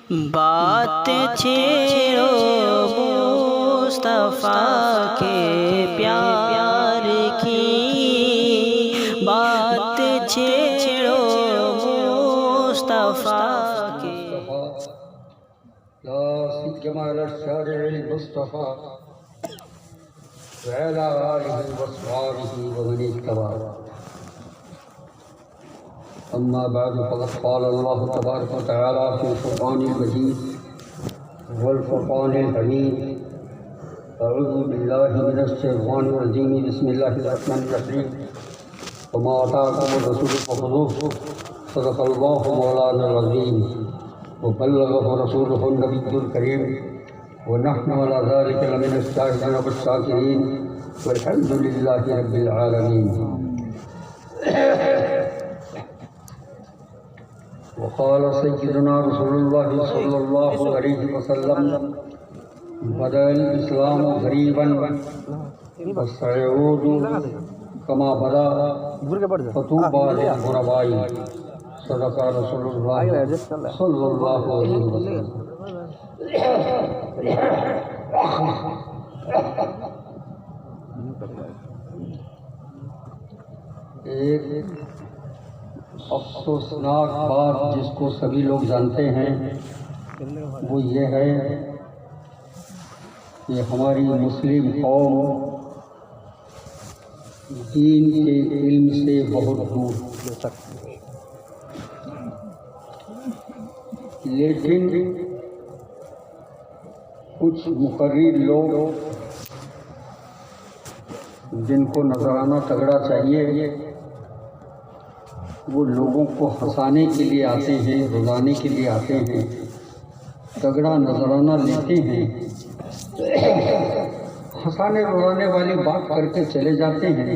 بات چھیڑو مصطفیٰ کے پیار کی، بات چھیڑو مصطفیٰ کے لا سيما على الشارع المصطفى وعلى آله وأصحابه ومن اتبع. أما بعد فقد قال الله تبارك وتعالى في القرآن المجيد والفرقان الحميد: أعوذ بالله من الشيطان الرجيم، بسم الله الرحمن الرحيم. وما آتاكم الرسول فخذوه صدق الله مولانا العظيم وبلغه رسوله النبي الكريم ونحن على ذلك لمن الشاهدين والشاكرين والحمد لله رب العالمين. وقال سيدنا رسول الله صلى الله عليه وسلم: بدأ الإسلام غريبا وسيعود كما بدأ فطوبى للغرباء. صدق رسول الله صلی اللہ علیہ وسلم. ایک افسوسناک بات جس کو سبھی لوگ جانتے ہیں وہ یہ ہے کہ ہماری مسلم قوم دین کے علم سے بہت دور، لیکن کچھ مقرر لوگ جن کو نذرانہ تگڑا چاہیے وہ لوگوں کو ہنسانے کے لیے آتے ہیں، رلانے کے لیے آتے ہیں، تگڑا نذرانہ لیتے ہیں، ہنسانے رلانے والی بات کر کے چلے جاتے ہیں.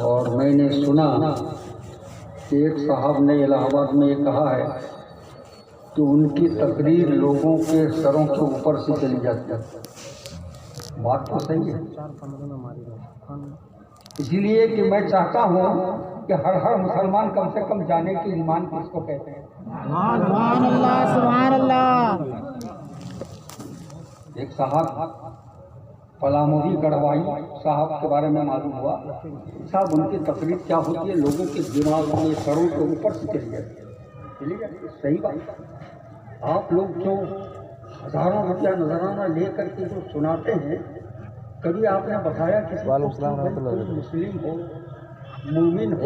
اور میں نے سنا کہ ایک صاحب نے الہ آباد میں یہ کہا ہے کہ ان کی تقریر لوگوں کے سروں کے اوپر سے چلی جاتی ہے. بات تو صحیح ہے، اسی لیے کہ میں چاہتا ہوں کہ ہر مسلمان کم سے کم جانے کہ ایمان کس کو کہتے ہیں. سبحان اللہ، سبحان اللہ. ایک صاحب پلاموی گڑھوائی صاحب کے بارے میں معلوم ہوا، صاحب ان کی تقریر کیا ہوتی ہے، لوگوں کے دماغوں میں سروں کے اوپر سے چلی جاتی ہے. صحیح بات. آپ لوگ جو ہزاروں روپیہ نذرانہ لے کر کے جو سناتے ہیں، کبھی آپ نے بتایا کہ مسلم ہو، مومن ہو،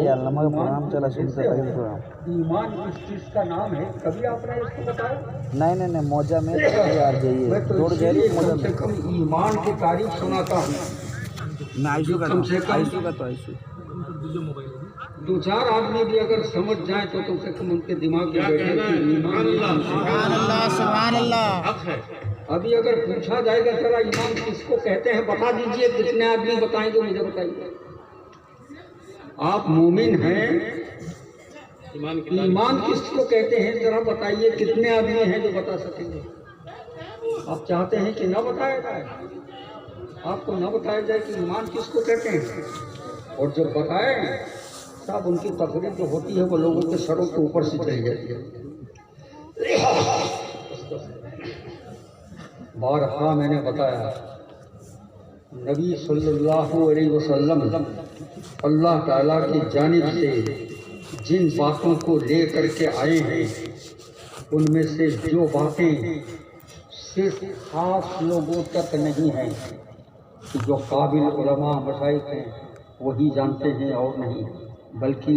ایمان کس چیز کا نام ہے، کبھی آپ نے اس کو بتایا؟ نہیں موجہ میں میں تو کم سے کم ایمان کی تعریف سناتا ہوں. کم سے کم دو چار آدمی بھی اگر سمجھ جائیں تو کم سے کم ان کے دماغ میں بیٹھے کہ ایمان سبحان اللہ. ابھی اگر پوچھا جائے گا ذرا ایمان کس کو کہتے ہیں بتا دیجئے، کتنے آدمی بتائیں گے مجھے بتائیے. آپ مومن ہیں، ایمان کس کو کہتے ہیں ذرا بتائیے، کتنے آدمی ہیں جو بتا سکیں گے؟ آپ چاہتے ہیں کہ نہ بتایا جائے، آپ کو نہ بتایا جائے کہ ایمان کس کو کہتے ہیں؟ اور جب بتائیں صاحب ان کی تقریر جو ہوتی ہے وہ لوگوں کے سروں کے اوپر سے چلی جاتی ہے. بارہا میں نے بتایا نبی صلی اللہ علیہ وسلم اللہ تعالیٰ کی جانب سے جن باتوں کو لے کر کے آئے ہیں ان میں سے جو باتیں صرف خاص لوگوں تک نہیں ہیں کہ جو قابل علماء مشائخ ہیں وہی جانتے ہیں اور نہیں، بلکہ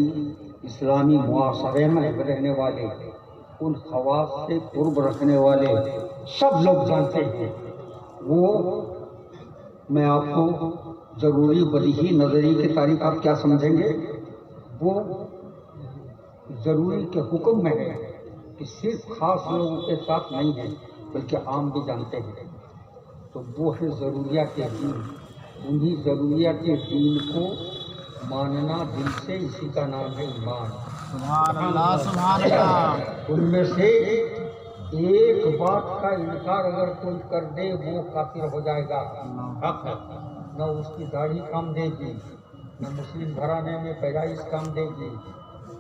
اسلامی معاشرے میں رہنے والے، ان خواص سے قرب رکھنے والے سب لوگ جانتے ہیں. وہ میں آپ کو ضروری بدیہی نظری کی تعریف آپ کیا سمجھیں گے، وہ ضروری کے حکم میں ہے کہ صرف خاص لوگوں کے ساتھ نہیں ہے بلکہ عام بھی جانتے ہیں. تو وہ ہے ضروریات دین. انہی ضروریات دین کو ماننا دل سے، اسی کا نام ہے ایمان. سبحان اللہ، سبحان اللہ. ان میں سے ایک بات کا انکار اگر کوئی کر دے وہ کافر ہو جائے گا. نہ اس کی داڑھی کام دے گی، نہ مسلم گھرانے میں پیدائش کام دے گی،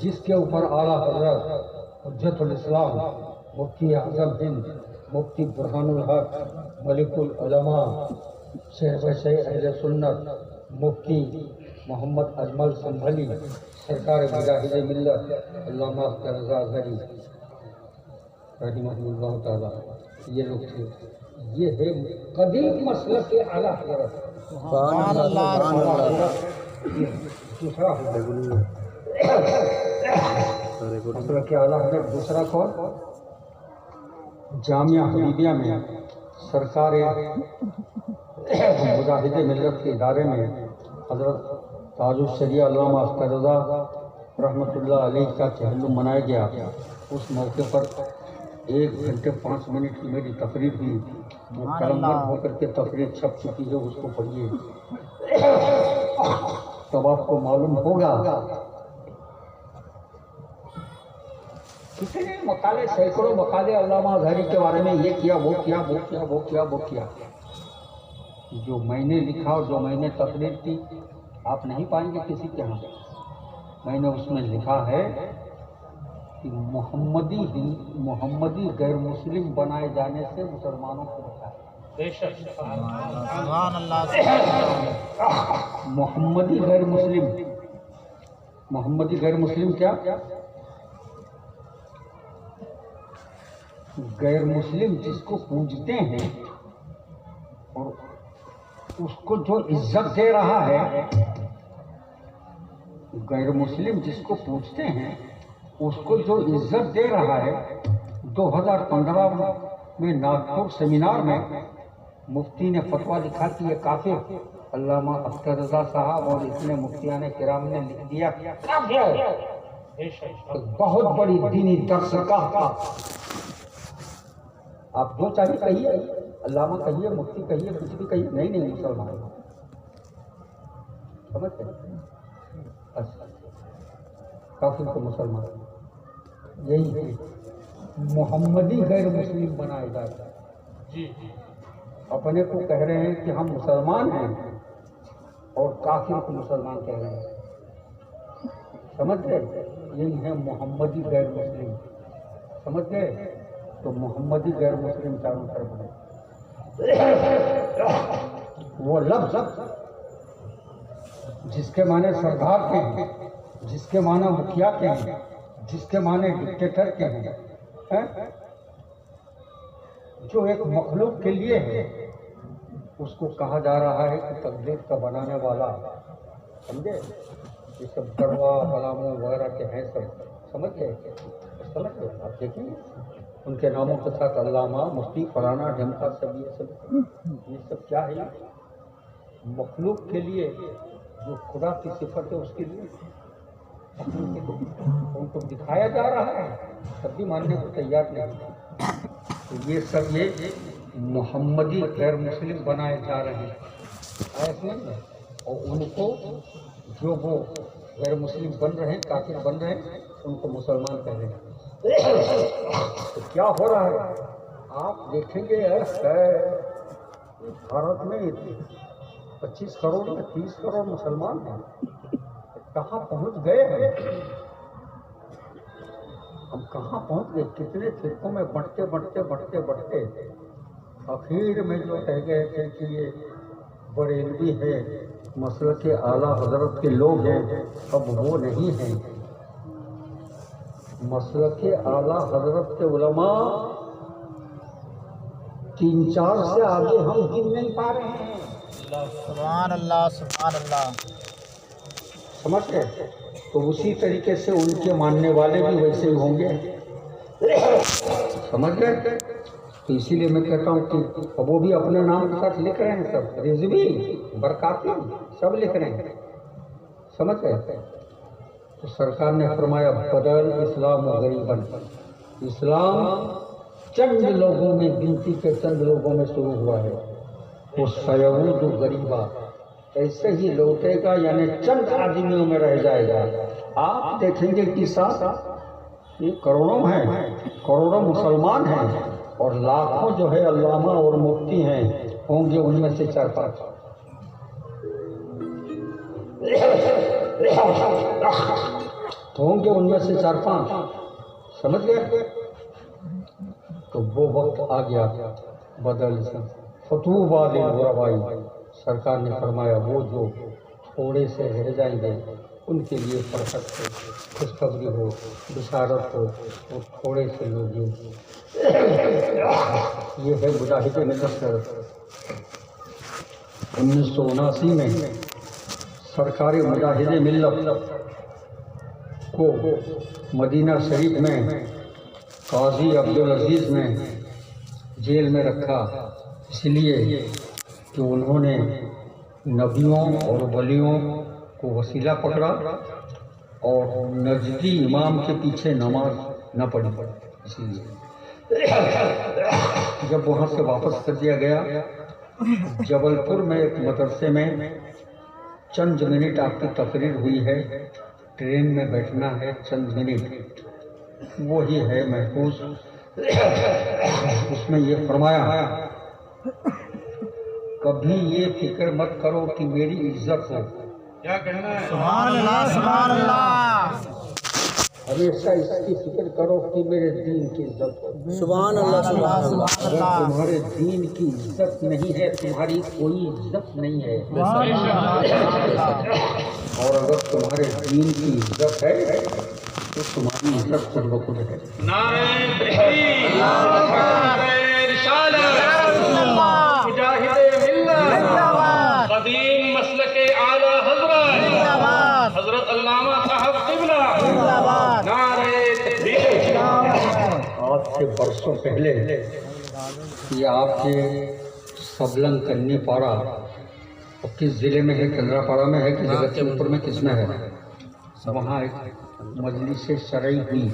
جس کے اوپر اعلیٰ حضرت حجت الاسلام مفتی اعظم ہند مفتی برہان الحق ملک العلماء شیخ اہل سنت مفتی محمد اجمل سنبھلی سرکار مجاہد ملت علامہ رضا اظہری رحمہ اللہ تعالی، یہ لوگ تھے. یہ ہے قدیم مسلک کے اعلیٰ حضرت. سبحان اللہ سبحان اللہ. دوسرا مسلک کے اعلیٰ حضرت دوسرا کون؟ جامعہ حبیبیہ میں سرکار مجاہد ملت کے ادارے میں حضرت تاج الشریعہ علامہ اختر رضا رحمۃ اللہ علیہ کا چہلم منایا گیا. اس موقع پر 1 گھنٹے 5 منٹ کی میری تقریر ہوئی. وہ قلم بند ہو کر کے تقریر چھپ چکی ہے، اس کو پڑھیے تب آپ کو معلوم ہوگا کتنے مقالے، سینکڑوں مقالے علامہ اظہری کے بارے میں، یہ کیا وہ کیا وہ کیا وہ کیا وہ کیا. جو میں نے لکھا اور جو میں نے تقریر کی آپ نہیں پائیں گے کسی کے ہاں. میں نے اس میں لکھا ہے کہ محمدی غیر مسلم بنائے جانے سے مسلمانوں کو بچائے. سبحان اللہ. محمدی غیر مسلم کیا؟ غیر مسلم جس کو پوجتے ہیں اور اس کو جو عزت دے رہا ہے، غیر مسلم جس کو پوجتے ہیں اس کو جو عزت دے رہا ہے. 2015 میں ناگپور سیمینار میں مفتی نے فتویٰ لکھا کہ یہ کافر. علامہ اختر رضا صاحب اور اتنے مفتیان کرام نے لکھ دیا کافر. بہت بڑی دینی درس کا. آپ جو چاہیے کہیے، علامہ کہیے، مفتی کہیے، کچھ بھی کہیے، نہیں مسلمان سمجھتے ہیں. کافر کو مسلمان، یہی ہے محمدی غیر مسلم بنائے جاتا ہے. اپنے کو کہہ رہے ہیں کہ ہم مسلمان ہیں اور کافر کو مسلمان کہہ رہے ہیں. سمجھ گئے؟ یہی ہے محمدی غیر مسلم. سمجھ گئے؟ تو محمدی غیر مسلم چاروں طرف وہ لفظ جس کے معنی سردار کے ہیں، جس کے معنی مکھیا کے ہیں، جس کے معنی ڈکٹیٹر کے ہیں، جو ایک مخلوق کے لیے ہے، اس کو کہا جا رہا ہے کہ تقدیر کا بنانے والا. سمجھے؟ یہ سب گڑوا غلاموں وغیرہ کے ہیں سب. سمجھ گئے؟ آپ دیکھیں ان کے ناموں کے ساتھ علامہ مفتی فلانا ڈھمکا سب یہ سب کیا ہے؟ مخلوق کے لیے جو خدا کی صفت ہے اس کے لیے ان کو دکھایا جا رہا ہے، تب بھی ماننے کو تیار نہیں. تو یہ سب یہ محمدی غیر مسلم بنائے جا رہے ہیں ایسے نہیں. اور ان کو جو وہ غیر مسلم بن رہے ہیں، کافر بن رہے ہیں، ان کو مسلمان کہہ رہے ہیں. تو کیا ہو رہا ہے آپ دیکھیں گے. بھارت میں 25 کروڑ یا 30 کروڑ مسلمان ہیں. کہاں پہنچ گئے ہیں ہم؟ کہاں پہنچ گئے؟ کتنے فرقوں میں بڑھتے اخیر میں جو کہہ گئے تھے کہ یہ بریلوی ہے، مسلک کے اعلیٰ حضرت کے لوگ ہیں، اب وہ نہیں ہیں. مسلک کے اعلیٰ حضرت کے علماء 3-4 سے آگے ہم گن نہیں پا رہے ہیں. سبحان اللہ سبحان اللہ. سمجھ گئے؟ تو اسی طریقے سے ان کے ماننے والے بھی ویسے ہی ہوں گے. سمجھ گئے؟ تو اسی لیے میں کہتا ہوں کہ وہ بھی اپنے نام کے ساتھ لکھ رہے ہیں، سب رضوی برکاتی سب لکھ رہے ہیں. سمجھ گئے؟ تو سرکار نے فرمایا بدل اسلام غریباً. اسلام چند لوگوں میں، گنتی کے چند لوگوں میں شروع ہوا ہے. وہ سیعود غریبا، ایسے ہی لوٹے گا، یعنی چند آدمیوں میں رہ جائے گا. آپ دیکھیں گے کہ ساتھ یہ کروڑوں ہیں، کروڑوں مسلمان ہیں، اور لاکھوں جو ہے علامہ اور مفتی ہیں، ہوں گے ان میں سے 4-5. ہوں گے ان میں سے 4-5، سمجھ گئے؟ تو وہ وقت آ گیا بدل سے فتوبہ للغرباء، سرکار نے فرمایا وہ جو تھوڑے سے رہ جائیں گے ان کے لیے فرحت ہو، خوشخبری ہو، بشارت ہو، وہ تھوڑے سے لوگ یہ ہے مجاہد ملت۔ 1979 میں سرکار مجاہد ملت کو مدینہ شریف میں قاضی عبدالعزیز نے جیل میں رکھا، اس لیے کہ انہوں نے نبیوں اور ولیوں کو وسیلہ پکڑا اور نجدی امام کے پیچھے نماز نہ پڑھی، اسی لیے جب وہاں سے واپس کر دیا گیا، جبل پور میں ایک مدرسے میں چند منٹ آپ کی تقریر ہوئی ہے، ٹرین میں بیٹھنا ہے چند منٹ، وہی ہے محفوظ۔ اس میں یہ فرمایا کبھی یہ فکر مت کرو کہ میری عزت ہو، کیا کہنا ہے؟ سبحان اللہ سبحان اللہ، ہمیشہ اس کی فکر کرو کہ میرے دین کی عزت ہو۔ سبحان اللہ سبحان اللہ۔ اگر تمہارے دین کی عزت نہیں ہے تمہاری کوئی عزت نہیں ہے، اور اگر تمہارے دین کی عزت ہے تو تمہاری عزت خود بخود ہے۔ نعرہ تکبیر، نعرہ رسالت، مجاہد ملت، قدیم مسلک اعلیٰ حضرت حضرت علامہ صاحب قبلہ، نعرہ تکبیر۔ آج سے برسوں پہلے یہ آپ کے سبلنگ کنی پاڑا، کس ضلع میں ہے؟ کندرا پاڑا میں ہے کہ جگت پور میں، کس میں ہے؟ وہاں ایک مجلس شرعی ہوئی،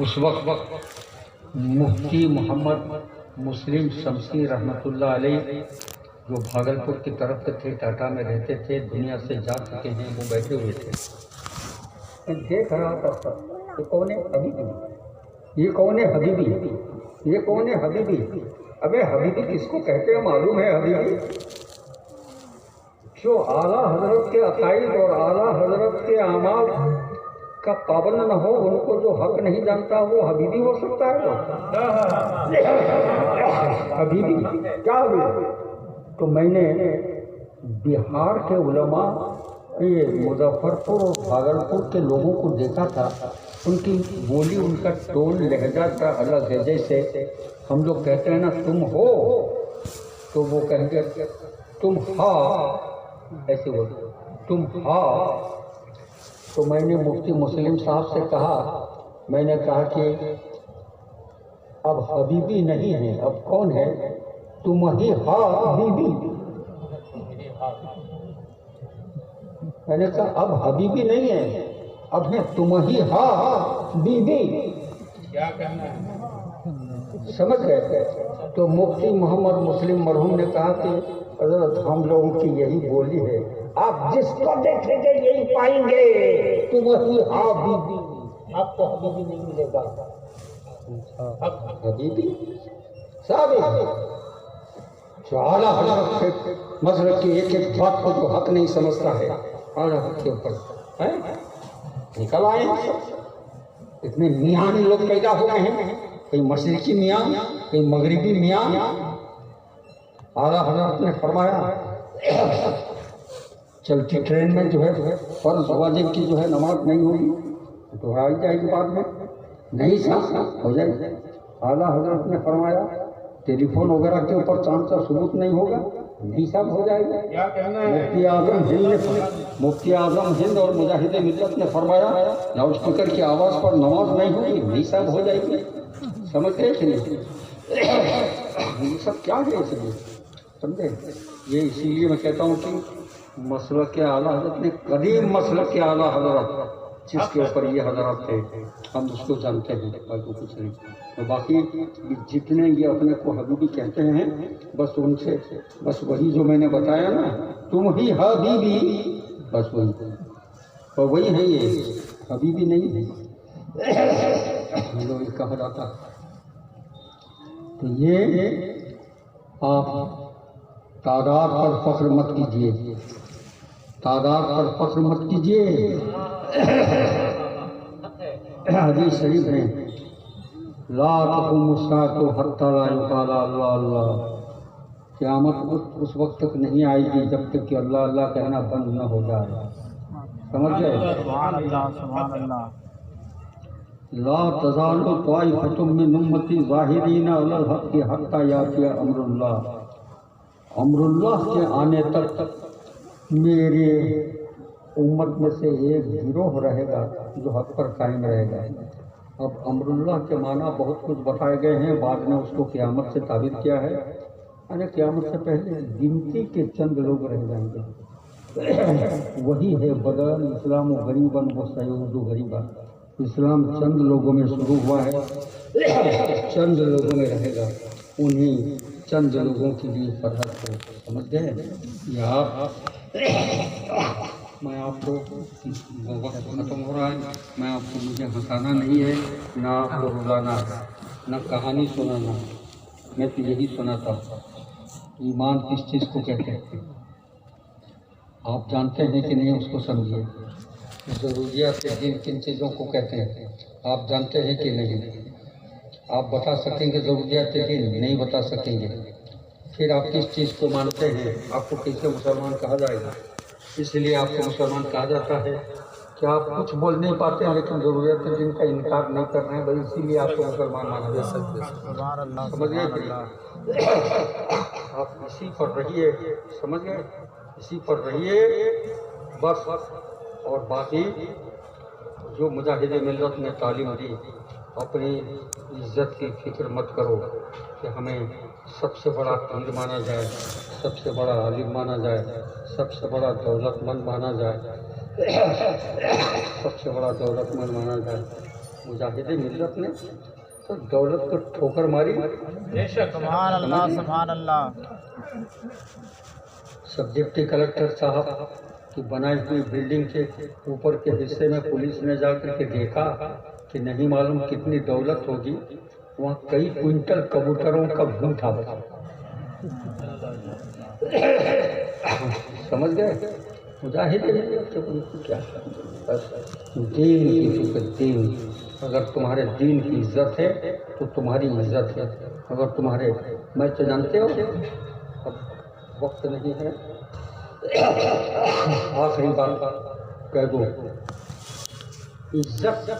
اس وقت مفتی محمد مسلم شمسی رحمۃ اللہ علیہ جو بھاگلپور کی طرف کے تھے، ٹاٹا میں رہتے تھے، دنیا سے جا چکے ہیں، وہ بیٹھے ہوئے تھے۔ میں دیکھ رہا تھا یہ کون ہے؟ حبیبی، یہ کون ہے؟ حبیبی، یہ کون ہے؟ حبیبی۔ ابے حبیبی کس کو کہتے ہیں معلوم ہے؟ حبیبی جو اعلیٰ حضرت کے عقائد اور اعلیٰ حضرت کے اعمال کا پابند نہ ہو، ان کو جو حق نہیں جانتا وہ حبیبی ہو سکتا ہے؟ حبیبی کیا حبیبی؟ تو میں نے بہار کے علماء، یہ مظفر پور اور بھاگلپور کے لوگوں کو دیکھا تھا، ان کی بولی، ان کا ٹون لہجہ کا الگ ہے۔ جیسے ہم لوگ کہتے ہیں نا تم ہو، تو وہ کہیں گے تم ہا، ایسے بولتے تم ہا۔ تو میں نے مفتی مسلم صاحب سے کہا، میں نے کہا کہ اب حبیبی نہیں ہے، اب کون ہے؟ تم ہی ہا حبیبی۔ میں نے کہا اب حبیبی نہیں ہے، اب ہے تم ہی ہا بیبی۔ کیا کہنا ہے؟ سمجھ گئے؟ تو مفتی محمد مسلم مرحوم نے کہا کہ حضرت ہم لوگوں کی یہی بولی ہے، آپ جس کو دیکھیں گے یہی پائیں گے، تم ہی ہا بیبی، آپ کو حبیبی نہیں ملے گا۔ حبیبی صاحب جو اعلیٰ حضرت کے مسلک کی ایک ایک بات کو جو حق نہیں سمجھتا ہے، اعلیٰ حضرت کے اوپر نکل آئے ہیں سب۔ اتنے میاں لوگ پیدا ہو گئے ہیں، کہیں مشرقی میاں، کہیں مغربی میاں۔ اعلیٰ حضرت نے فرمایا چلتی ٹرین میں جو ہے فرض واجب کی جو ہے نماز نہیں ہوگی، دہرائی جائے گی بعد میں، نہیں صاف ہو جائے گی۔ اعلیٰ حضرت نے فرمایا ٹیلی فون وغیرہ کے اوپر چاند کا ثبوت نہیں ہوگا، نہیں صاف ہو جائے گا۔ کیا کہنا ہے؟ مفتی اعظم ہند اور مجاہد ملت نے فرمایا لاؤڈ اسپیکر کی آواز پر نماز نہیں ہوگی، نہیں صاف ہو جائے گی۔ سمجھ گئے کہ نہیں؟ یہ سب کیا ہے؟ اس لیے سمجھے، یہ اسی لیے میں کہتا ہوں کہ مسلک کے اعلیٰ حضرت نے، قدیم مسلک کے اعلیٰ حضرت جس کے اوپر یہ حضرات تھے، ہم اس کو جانتے ہیں، باقی کچھ نہیں۔ تو باقی جتنے یہ اپنے کو حبیبی کہتے ہیں، بس ان سے بس وہی جو میں نے بتایا نا، تم ہی حبیبی، بس وہی، اور وہی ہے، یہ حبیبی نہیں ہے، ہم لوگ کہا جاتا۔ تو یہ آپ تعداد پر فخر مت کیجیے، تعداد پر فخر مت کیجیے. حدیث شریف میں لا تقوم الساعة حتى لا يقال اللہ اللہ، قیامت اس وقت تک نہیں آئے گی جب تک کہ اللہ اللہ کہنا بند نہ ہو جائے. سمجھ گئے؟ سبحان اللہ سبحان اللہ. لا تزال طائفة من امتی ظاہرین علی الحق حتی یاتی امر اللہ. امر اللہ کے آنے تک میرے امت میں سے ایک گروہ رہے گا جو حق پر قائم رہے گا. اب امر اللہ کے معنی بہت کچھ بتائے گئے ہیں، بعد میں اس کو قیامت سے تعبیر کیا ہے. یعنی قیامت سے پہلے گنتی کے چند لوگ رہ جائیں گے. وہی ہے بدل اسلام و غریباً و سیعود غریبا. اسلام چند لوگوں میں شروع ہوا ہے، چند لوگوں میں رہے گا. انہیں چند لوگوں کے لیے فرحت کو سمجھ گئے. یہاں میں آپ کو وقت ختم ہو رہا ہے، میں آپ کو مجھے ہنسانا نہیں ہے، نہ آپ کو رلانا ہے، نہ کہانی سنانا. میں تو یہی سناتا ہوں ایمان کس چیز کو کہتے ہیں. آپ جانتے ہیں کہ نہیں اس کو سمجھیے. ضروریات دین کن چیزوں کو کہتے ہیں آپ جانتے ہیں کہ نہیں؟ آپ بتا سکیں گے ضروریات دین؟ نہیں بتا سکیں گے. پھر آپ کس چیز کو مانتے ہیں؟ آپ کو کیسے مسلمان کہا جائے گا؟ اس لیے آپ کو مسلمان کہا جاتا ہے کہ آپ کچھ بول نہیں پاتے ہیں لیکن ضروریات دین کا انکار نہیں کر رہے ہیں بھائی، اسی لیے آپ کو مسلمان مانا جا سکتے ہیں. سمجھ گئے؟ آپ اسی پر رہیے. سمجھ گئے؟ اسی پر رہیے بس. اور باقی جو مجاہد ملت نے تعلیم دی، اپنی عزت کی فکر مت کرو کہ ہمیں سب سے بڑا پیر مانا جائے، سب سے بڑا عالم مانا جائے، سب سے بڑا دولت مند مانا جائے، سب سے بڑا دولت مند مانا جائے. مجاہد ملت نے تو دولت کو ٹھوکر ماری. سبحان اللہ سبحان اللہ. سب ڈپٹی کلکٹر صاحب کی بنائی ہوئی بلڈنگ کے اوپر کے حصے میں پولیس نے جا کر کے دیکھا کہ نہیں معلوم کتنی دولت ہوگی. وہاں کئی کوئنٹل کبوتروں کا بھون تھا. سمجھ گئے؟ مجاہد کیا دین کی فکر. دین اگر تمہارے دین کی عزت ہے تو تمہاری عزت ہے. اگر تمہارے میں تو جانتے ہو اب وقت نہیں ہے، آخری بات کہہ دو. عزت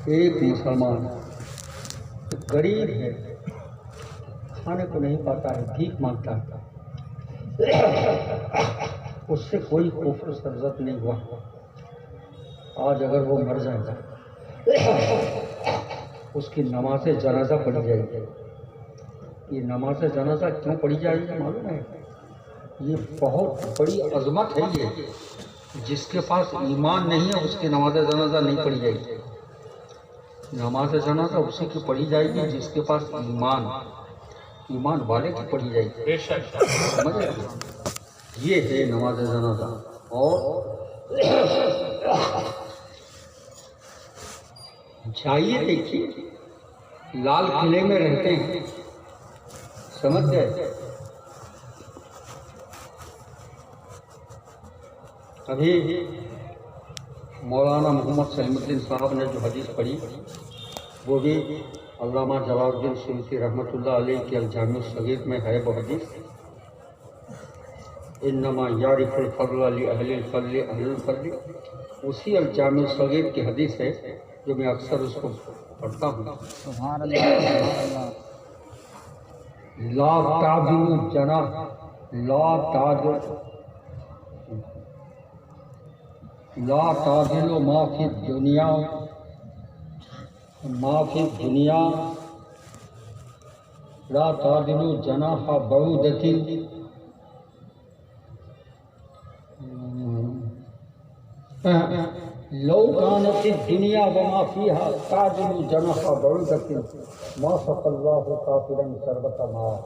ایک مسلمان غریب ہے، کھانے کو نہیں پاتا ہے، بھیک مانگتا ہے، اس سے کوئی کفر سرزد نہیں ہوا. آج اگر وہ مر جائے گا اس کی نماز جنازہ پڑھی جائے گی. یہ نماز جنازہ کیوں پڑھی جائے گی معلوم ہے؟ یہ بہت بڑی عظمت ہے. یہ جس کے پاس ایمان نہیں ہے اس کی نماز جنازہ نہیں پڑھی جائے گی. نماز جنازہ اسی کی پڑھی جائے گی جس کے پاس ایمان والے کی پڑھی جائے گی. یہ ہے نماز جنازہ. اور جائیے دیکھیے لال قلعے میں رہتے ہیں. سمجھ گئے؟ ابھی مولانا محمد سلیم الدین صاحب نے جو حدیث پڑھی وہ بھی علامہ جلال الدین سیوطی رحمۃ اللہ علیہ کے الجامع الصغیر میں ہے. وہ حدیث انما یعرف الفضل لاہل الفضل اہل الفضل، اسی الجامع الصغیر کی حدیث ہے جو میں اکثر اس کو پڑھتا ہوں. سبحان اللہ سبحان اللہ. لا تعدل جناح لا تعدل ما فی الدنیا لا تعدل جناح بعوضۃ لو كانت الدنيا وما فيها تعدل جناح بعوضۃ ما سقى الله كافرا شربة ماء.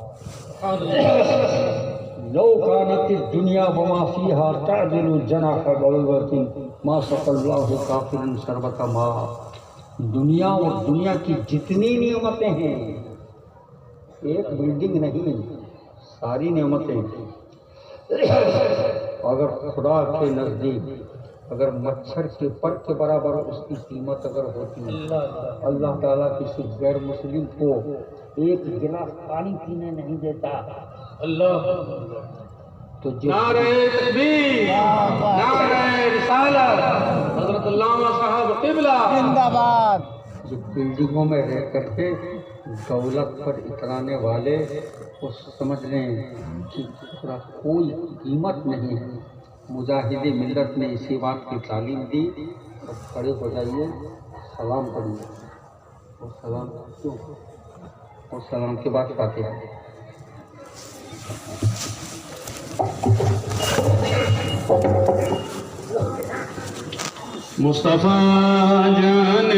لو كانت الدنيا وما فيها تعدل جناح بعوضۃ ما سقى الله كافرا شربة ماء. دنیا اور دنیا کی جتنی نعمتیں ہیں، ایک بلڈنگ نہیں، ساری نعمتیں اگر خدا کے نزدیک اگر مچھر کے پر کے برابر اس کی قیمت اگر ہوتی ہے، اللہ تعالیٰ کسی غیر مسلم کو ایک گلاس پانی پینے نہیں دیتا، تو نعرہ تکبیر، نعرہ رسالت، حضرت علامہ صاحب قبلہ زندہ باد. جو بلڈنگوں میں رہ کر کے دولت پر اترانے والے وہ سمجھ لیں کہ کوئی قیمت نہیں ہے. مجاہد ملت نے اسی بات کی تعلیم دی. اور کھڑے ہو جائیے، سلام پڑھیے، اور سلام کیوں، اور سلام کے بعد فاتحہ. مصطفیٰ جان